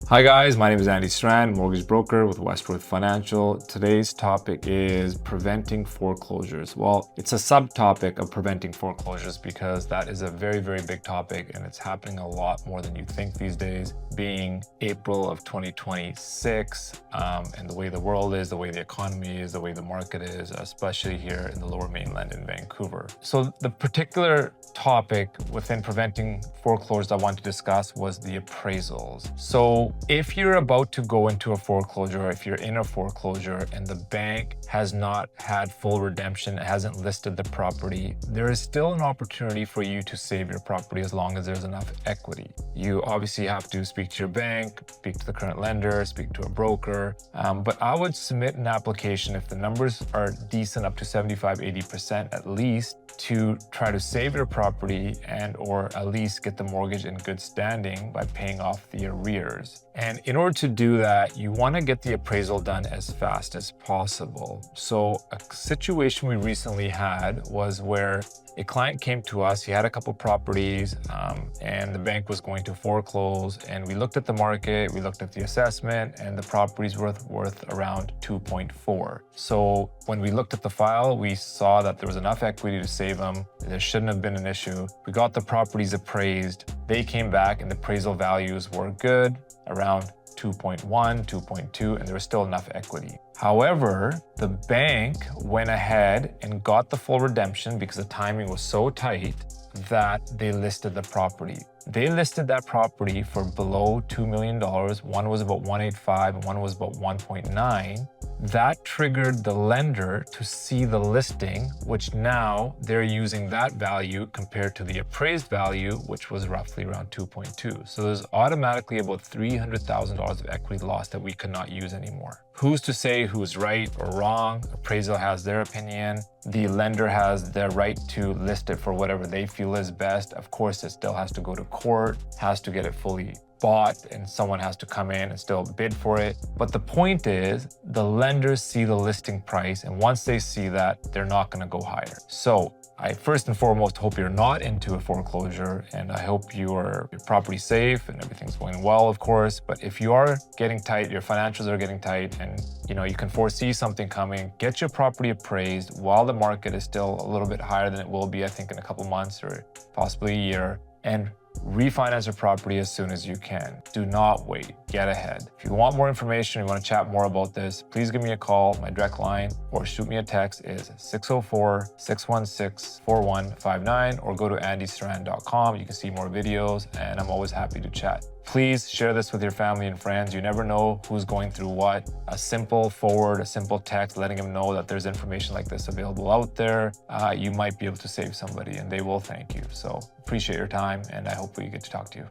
Hi guys, my name is Andy Strand, mortgage broker with Westworth Financial. Today's topic is preventing foreclosures. Well, it's a subtopic of preventing foreclosures because that is a very, very big topic and it's happening a lot more than you think these days, being April of 2026 and the way the world is, the way the economy is, the way the market is, especially here in the Lower Mainland in Vancouver. So the particular topic within preventing foreclosures I want to discuss was the appraisals. So if you're about to go into a foreclosure, or if you're in a foreclosure and the bank has not had full redemption, it hasn't listed the property, there is still an opportunity for you to save your property as long as there's enough equity. You obviously have to speak to your bank, speak to the current lender, speak to a broker, but I would submit an application if the numbers are decent, up to 75-80% at least, to try to save your property and or at least get the mortgage in good standing by paying off the arrears. And in order to do that, you want to get the appraisal done as fast as possible. So a situation we recently had was where a client came to us, he had a couple properties and the bank was going to foreclose, and we looked at the market, we looked at the assessment, and the property's worth around 2.4. So when we looked at the file, we saw that there was enough equity to save them. There shouldn't have been an issue. We got the properties appraised. They came back and the appraisal values were good, around 2.1, 2.2, and there was still enough equity. However, the bank went ahead and got the full redemption because the timing was so tight that they listed the property. They listed that property for below $2 million. One was about 185 and one was about 1.9. That triggered the lender to see the listing, which now they're using that value compared to the appraised value, which was roughly around 2.2. So there's automatically about $300,000 of equity loss that we could not use anymore. Who's to say who's right or wrong? Appraisal has their opinion. The lender has their right to list it for whatever they feel is best. Of course, it still has to go to court, has to get it fully bought, and someone has to come in and still bid for it. But the point is, the lenders see the listing price, and once they see that, they're not going to go higher. So I first and foremost hope you're not into a foreclosure, and I hope your property's safe and everything's going well, of course. But if you are getting tight, your financials are getting tight, and you can foresee something coming, get your property appraised while the market is still a little bit higher than it will be, I think, in a couple months or possibly a year, and refinance your property as soon as you can. Do not wait. Get ahead. If you want more information, you want to chat more about this, please give me a call. My direct line or shoot me a text is 604-616-4159, or go to andystrand.com. You can see more videos, and I'm always happy to chat. Please share this with your family and friends. You never know who's going through what. A simple forward, a simple text letting them know that there's information like this available out there. You might be able to save somebody and they will thank you. So appreciate your time, and I hope we get to talk to you.